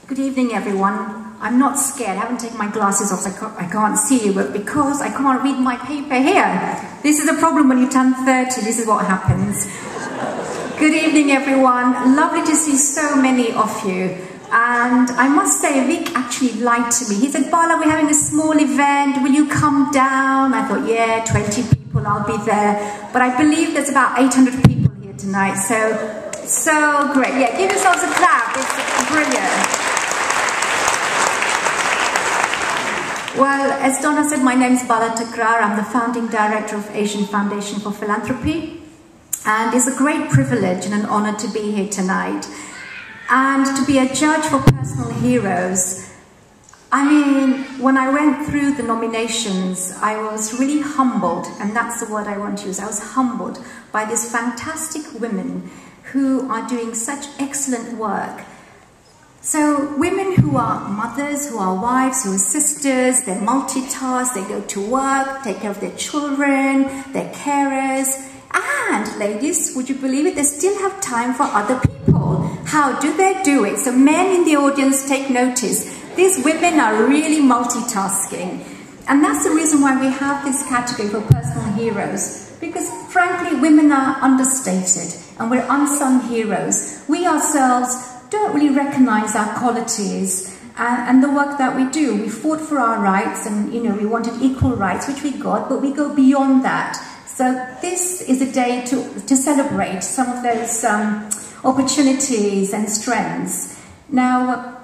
Good evening, everyone. I'm not scared. I haven't taken my glasses off, so I can't see you, but because I can't read my paper here. This is a problem when you turn 30. This is what happens. Good evening, everyone. Lovely to see so many of you. And I must say, Vic actually lied to me. He said, Bala, we're having a small event. Will you come down? I thought, yeah, 20 people, I'll be there. But I believe there's about 800 people here tonight. So great. Yeah, give yourselves a clap. It's brilliant. Well, as Donna said, my name is Bala Takrar. I'm the founding director of Asian Foundation for Philanthropy. And it's a great privilege and an honor to be here tonight. And to be a judge for personal heroes. I mean, when I went through the nominations, I was really humbled, and that's the word I want to use. I was humbled by these fantastic women who are doing such excellent work. So women who are mothers, who are wives, who are sisters, they multitask, they go to work, take care of their children, they're carers. And ladies, would you believe it, they still have time for other people. How do they do it? So men in the audience, take notice. These women are really multitasking. And that's the reason why we have this category for personal heroes. Because frankly, women are understated and we're unsung heroes. We ourselves don't really recognize our qualities and the work that we do. We fought for our rights and, you know, we wanted equal rights, which we got, but we go beyond that. So this is a day to celebrate some of those opportunities and strengths. Now,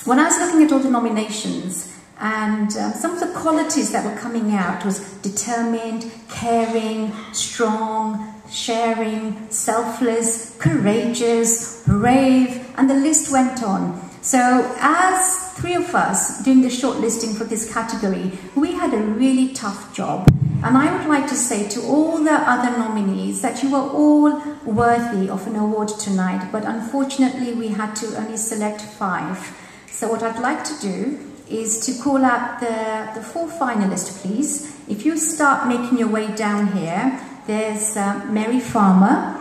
when I was looking at all the nominations and some of the qualities that were coming out was determined, caring, strong, sharing, selfless, courageous, brave, and the list went on. So as three of us doing the shortlisting for this category, we had a really tough job. And I would like to say to all the other nominees that you are all worthy of an award tonight, but unfortunately we had to only select 5. So what I'd like to do is to call out the 4 finalists, please. If you start making your way down here, there's Mary Farmer,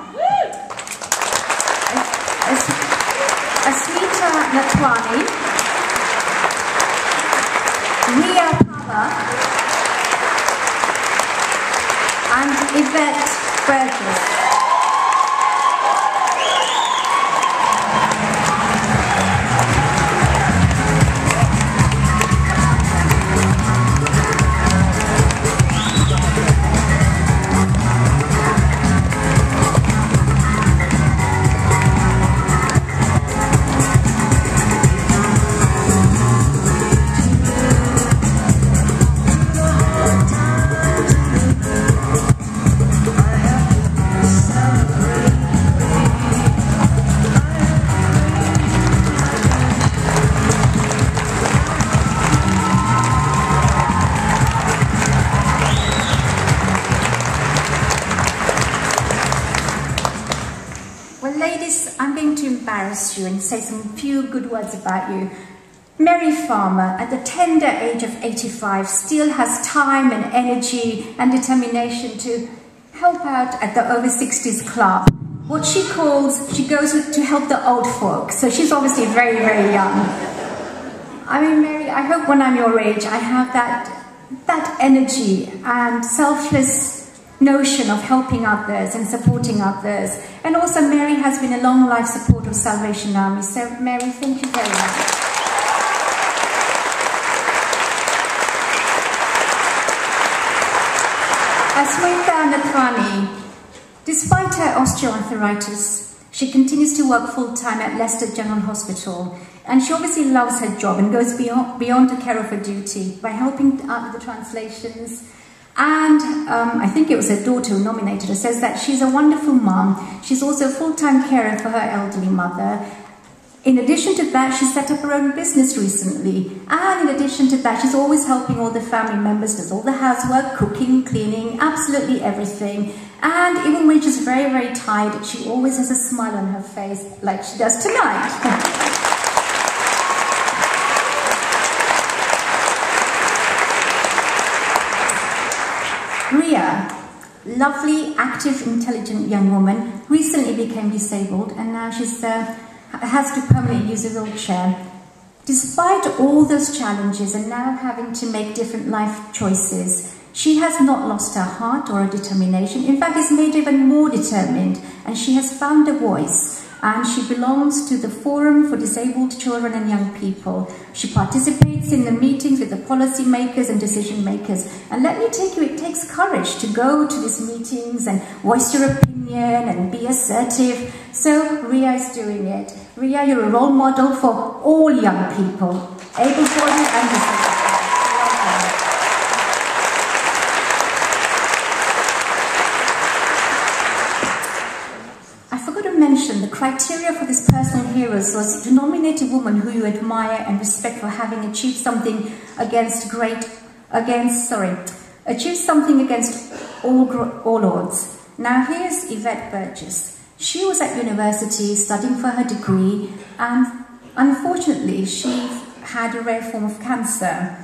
Asmita Natwani, Ria Pala, and Yvette Burgess. You and say some few good words about you. Mary Farmer, at the tender age of 85, still has time and energy and determination to help out at the over 60s club. What she calls, she goes to help the old folk. So she's obviously very, very young. I mean, Mary, I hope when I'm your age, I have that energy and selfless notion of helping others and supporting others. And also Mary has been a long life support of Salvation Army. So Mary, thank you very much. Asmita Nathwani, despite her osteoarthritis, she continues to work full-time at Leicester General Hospital. And she obviously loves her job and goes beyond the care of her duty by helping out with the translations. And I think it was her daughter who nominated her, says that she's a wonderful mom. She's also a full-time carer for her elderly mother. In addition to that, she set up her own business recently. And in addition to that, she's always helping all the family members, does all the housework, cooking, cleaning, absolutely everything. And even when she's very, very tired, she always has a smile on her face, like she does tonight. Ria, lovely, active, intelligent young woman, recently became disabled and now she's has to permanently use a wheelchair. Despite all those challenges and now having to make different life choices, she has not lost her heart or her determination. In fact, it's made her even more determined, and she has found a voice, and she belongs to the Forum for Disabled Children and Young People. She participates in the meetings with the policy makers and decision makers. And let me take you, it takes courage to go to these meetings and voice your opinion and be assertive. So Ria is doing it. Ria, you're a role model for all young people, able-bodied and disabled. The criteria for this personal heroes was to nominate a woman who you admire and respect for having achieved something against all odds. Now here's Yvette Burgess. She was at university studying for her degree, and unfortunately she had a rare form of cancer.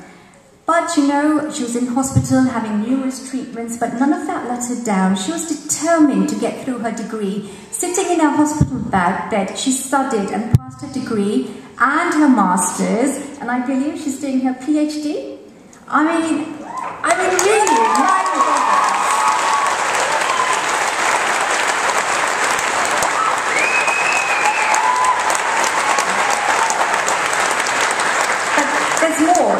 But you know, she was in hospital having numerous treatments, but none of that let her down. She was determined to get through her degree. Sitting in her hospital bed, she studied and passed her degree and her master's, and I believe she's doing her PhD. I mean really, my God.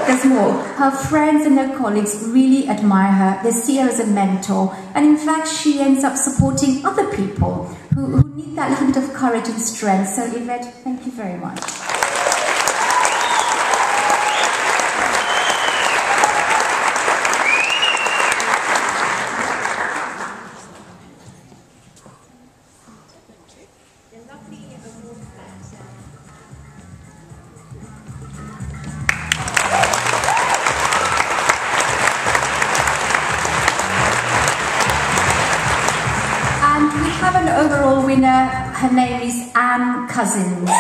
There's more. Her friends and her colleagues really admire her. They see her as a mentor. And in fact, she ends up supporting other people who need that little bit of courage and strength. So Yvette, thank you very much. Overall winner, her name is Anne Cousins.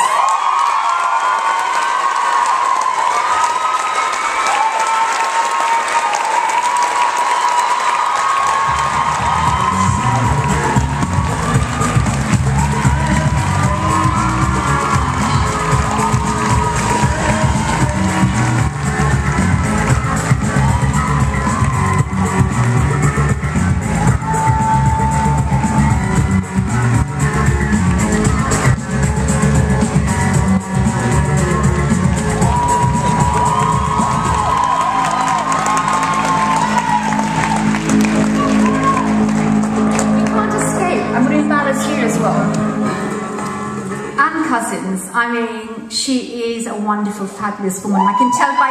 I mean, she is a wonderful, fabulous woman. I can tell by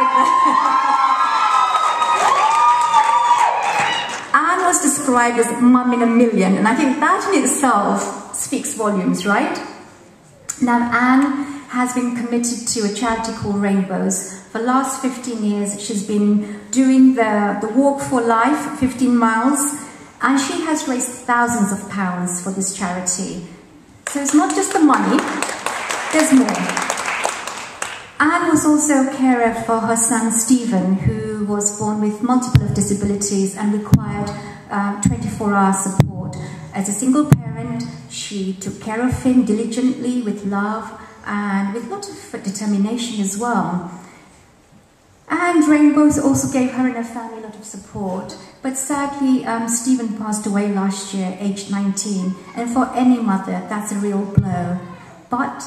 the... Anne was described as mum in a million, and I think that in itself speaks volumes, right? Now, Anne has been committed to a charity called Rainbows. For the last 15 years, she's been doing the Walk for Life, 15 miles, and she has raised thousands of pounds for this charity. So it's not just the money. There's more. Anne was also a carer for her son Stephen, who was born with multiple disabilities and required 24-hour support. As a single parent, she took care of him diligently, with love and with a lot of determination as well. And Rainbows also gave her and her family a lot of support. But sadly, Stephen passed away last year, aged 19. And for any mother, that's a real blow. But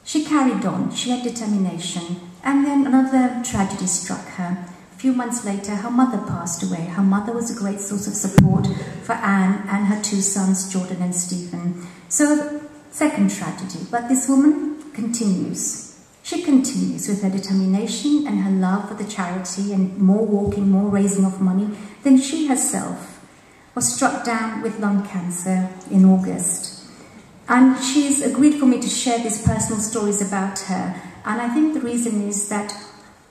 she carried on, she had determination, and then another tragedy struck her. A few months later, her mother passed away. Her mother was a great source of support for Anne and her two sons, Jordan and Stephen. So, second tragedy, but this woman continues. She continues with her determination and her love for the charity, and more walking, more raising of money. Then she herself was struck down with lung cancer in August. And she's agreed for me to share these personal stories about her. And I think the reason is that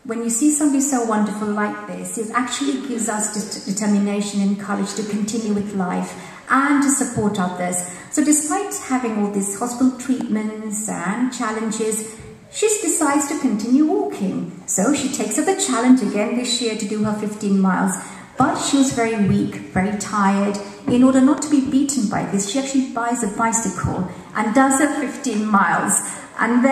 when you see somebody so wonderful like this, it actually gives us determination and courage to continue with life and to support others. So despite having all these hospital treatments and challenges, she decides to continue walking. So she takes up the challenge again this year to do her 15 miles. But she was very weak, very tired. In order not to be beaten by this, she actually buys a bicycle and does her 15 miles. And then